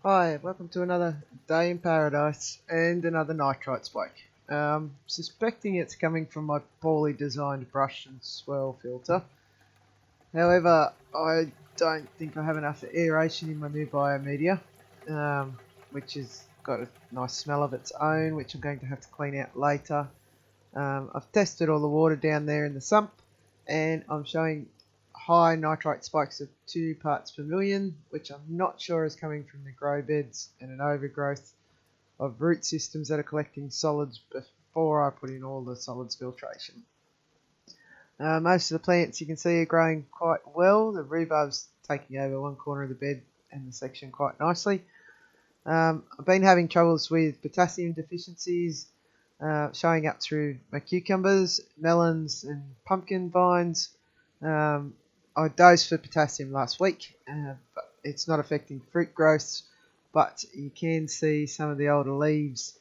Hi, welcome to another day in paradise and another nitrite spike. Suspecting it's coming from my poorly designed brush and swirl filter. However, I don't think I have enough aeration in my new biomedia, which has got a nice smell of its own, which I'm going to have to clean out later. I've tested all the water down there in the sump, and I'm showing high nitrite spikes of 2 parts per million, which I'm not sure is coming from the grow beds and an overgrowth of root systems that are collecting solids before I put in all the solids filtration. Most of the plants you can see are growing quite well. The rhubarb's taking over one corner of the bed and the section quite nicely. I've been having troubles with potassium deficiencies showing up through my cucumbers, melons and pumpkin vines. I dosed for potassium last week, but it's not affecting fruit growth, but you can see some of the older leaves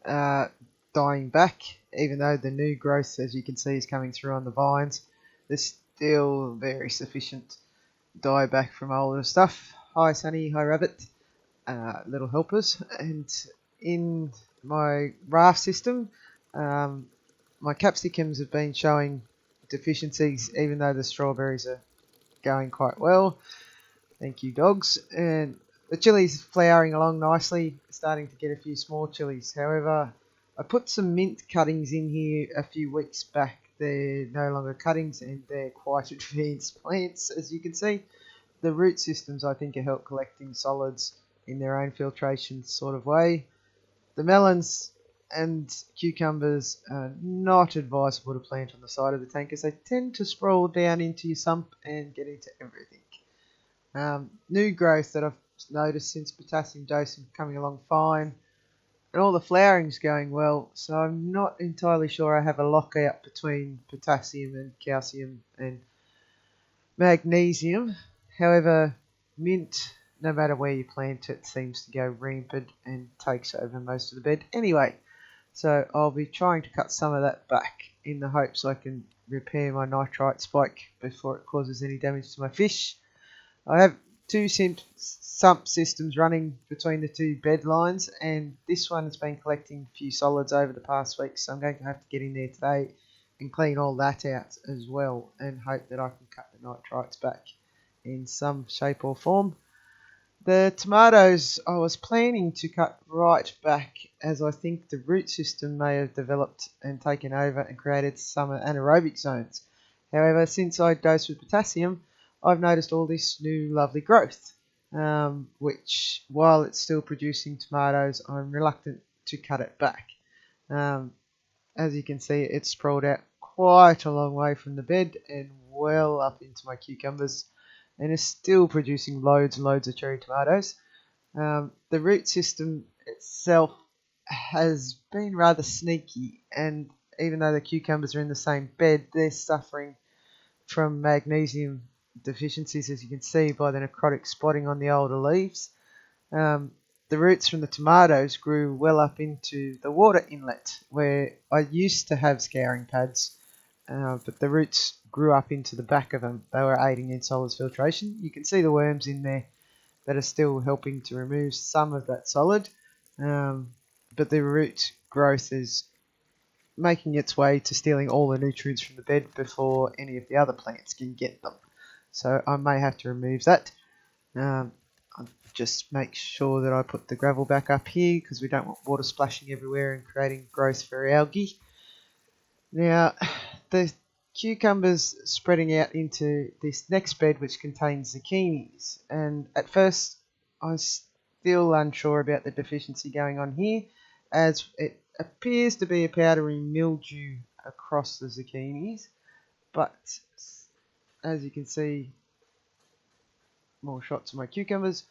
dying back, even though the new growth, as you can see, is coming through on the vines. There's still very sufficient dieback from older stuff. Hi Sunny, hi Rabbit, little helpers. And in my raft system, my capsicums have been showing deficiencies, even though the strawberries are going quite well. Thank you, dogs. And the chilies flowering along nicely, starting to get a few small chilies. However, I put some mint cuttings in here a few weeks back. They're no longer cuttings and they're quite advanced plants, as you can see. The root systems, I think, are help collecting solids in their own filtration sort of way. The melons and cucumbers are not advisable to plant on the side of the tank as they tend to sprawl down into your sump and get into everything. New growth that I've noticed since potassium dosing coming along fine, and all the flowering's going well, so I'm not entirely sure I have a lockout between potassium and calcium and magnesium. However, mint, no matter where you plant it, seems to go rampant and takes over most of the bed anyway. So I'll be trying to cut some of that back in the hopes I can repair my nitrite spike before it causes any damage to my fish. I have two sump systems running between the two bed lines, and this one has been collecting a few solids over the past week, so I'm going to have to get in there today and clean all that out as well and hope that I can cut the nitrites back in some shape or form. The tomatoes I was planning to cut right back, as I think the root system may have developed and taken over and created some anaerobic zones. However, since I dosed with potassium, I've noticed all this new lovely growth, which, while it's still producing tomatoes, I'm reluctant to cut it back. As you can see, it's sprawled out quite a long way from the bed and well up into my cucumbers, and is still producing loads and loads of cherry tomatoes. The root system itself has been rather sneaky, and even though the cucumbers are in the same bed, they're suffering from magnesium deficiencies, as you can see by the necrotic spotting on the older leaves. The roots from the tomatoes grew well up into the water inlet where I used to have scouring pads, but the roots grew up into the back of them. They were aiding in solids filtration. You can see the worms in there that are still helping to remove some of that solid, but the root growth is making its way to stealing all the nutrients from the bed before any of the other plants can get them. So I may have to remove that. I'll just make sure that I put the gravel back up here because we don't want water splashing everywhere and creating growth for algae. Now, the cucumbers spreading out into this next bed which contains zucchinis, and at first I was still unsure about the deficiency going on here, as it appears to be a powdery mildew across the zucchinis, but as you can see, more shots of my cucumbers,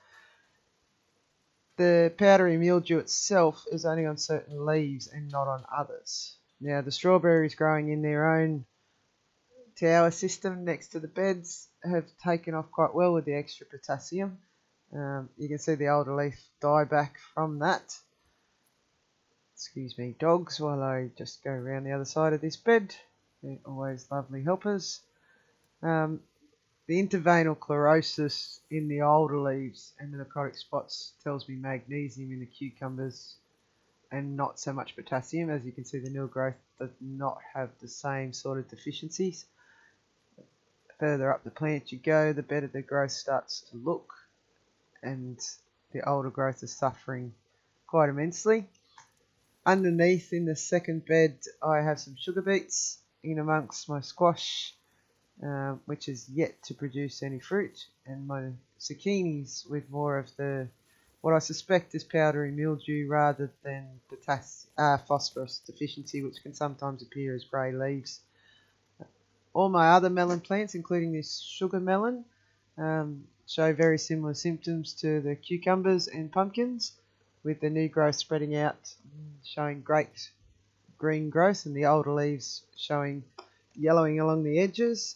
the powdery mildew itself is only on certain leaves and not on others. Now the strawberries growing in their own tower system next to the beds have taken off quite well with the extra potassium. You can see the older leaf die back from that. Excuse me, dogs, while I just go around the other side of this bed. They're always lovely helpers. the interveinal chlorosis in the older leaves and the necrotic spots tells me magnesium in the cucumbers and not so much potassium. As you can see, the new growth does not have the same sort of deficiencies. The further up the plant you go, the better the growth starts to look, and the older growth is suffering quite immensely. Underneath in the second bed I have some sugar beets in amongst my squash, which is yet to produce any fruit, and my zucchinis with more of the what I suspect is powdery mildew rather than phosphorus deficiency, which can sometimes appear as grey leaves. All my other melon plants, including this sugar melon, show very similar symptoms to the cucumbers and pumpkins, with the new growth spreading out, showing great green growth, and the older leaves showing yellowing along the edges.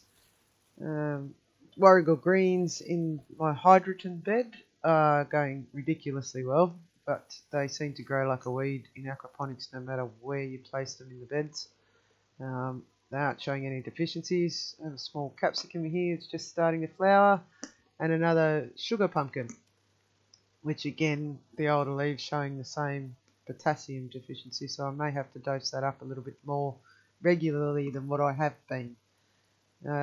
Warrigal greens in my hydrogen bed are going ridiculously well, but they seem to grow like a weed in aquaponics no matter where you place them in the beds. They aren't showing any deficiencies. I have a small capsicum here, it's just starting to flower, and another sugar pumpkin, which again, the older leaves showing the same potassium deficiency, so I may have to dose that up a little bit more regularly than what I have been.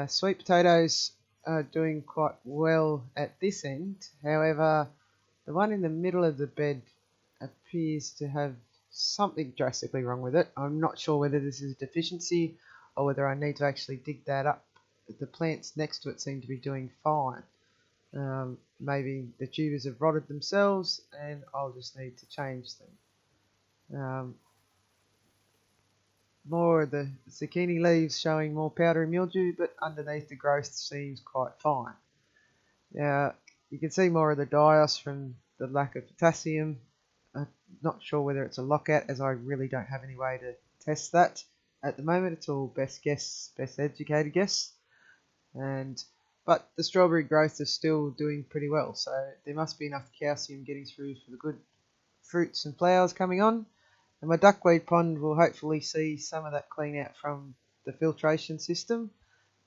Sweet potatoes are doing quite well at this end. However, the one in the middle of the bed appears to have something drastically wrong with it. I'm not sure whether this is a deficiency or whether I need to actually dig that up. The plants next to it seem to be doing fine. Maybe the tubers have rotted themselves and I'll just need to change them. More of the zucchini leaves showing more powdery mildew, but underneath the growth seems quite fine. Now you can see more of the dios from the lack of potassium. I'm not sure whether it's a lockout, as I really don't have any way to test that at the moment. It's all best guess, best educated guess. But the strawberry growth is still doing pretty well, so there must be enough calcium getting through for the good fruits and flowers coming on. And my duckweed pond will hopefully see some of that clean out from the filtration system,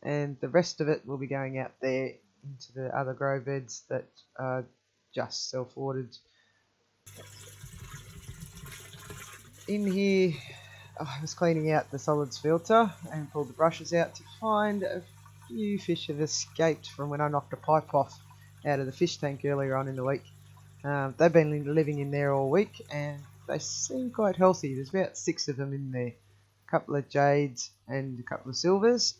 and the rest of it will be going out there into the other grow beds that are just self-watered. In here I was cleaning out the solids filter and pulled the brushes out to find a few fish have escaped from when I knocked a pipe off out of the fish tank earlier on in the week. They've been living in there all week and they seem quite healthy. There's about 6 of them in there, a couple of jades and a couple of silvers,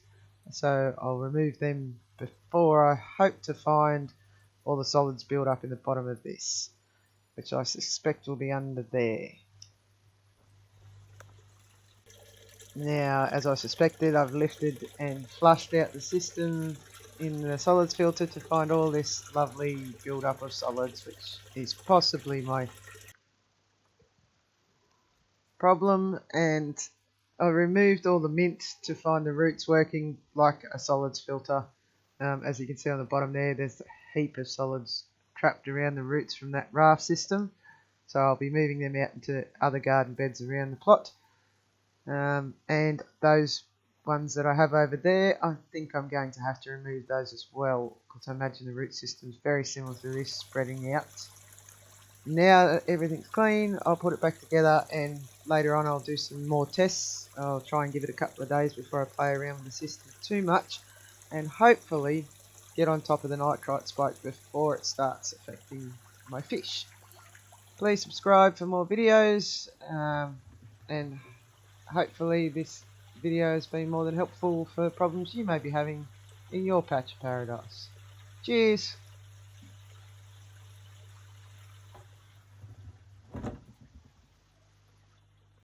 so I'll remove them before I hope to find all the solids build up in the bottom of this, which I suspect will be under there. Now, as I suspected, I've lifted and flushed out the system in the solids filter to find all this lovely build up of solids, which is possibly my problem. And I removed all the mint to find the roots working like a solids filter. As you can see on the bottom there's a heap of solids trapped around the roots from that raft system, so I'll be moving them out into other garden beds around the plot. And those ones that I have over there, I think I'm going to have to remove those as well, because I imagine the root system is very similar to this, spreading out. Now that everything's clean, I'll put it back together, and later on I'll do some more tests. I'll try and give it a couple of days before I play around with the system too much, and hopefully get on top of the nitrite spike before it starts affecting my fish. Please subscribe for more videos, and hopefully this video has been more than helpful for problems you may be having in your patch of paradise. Cheers!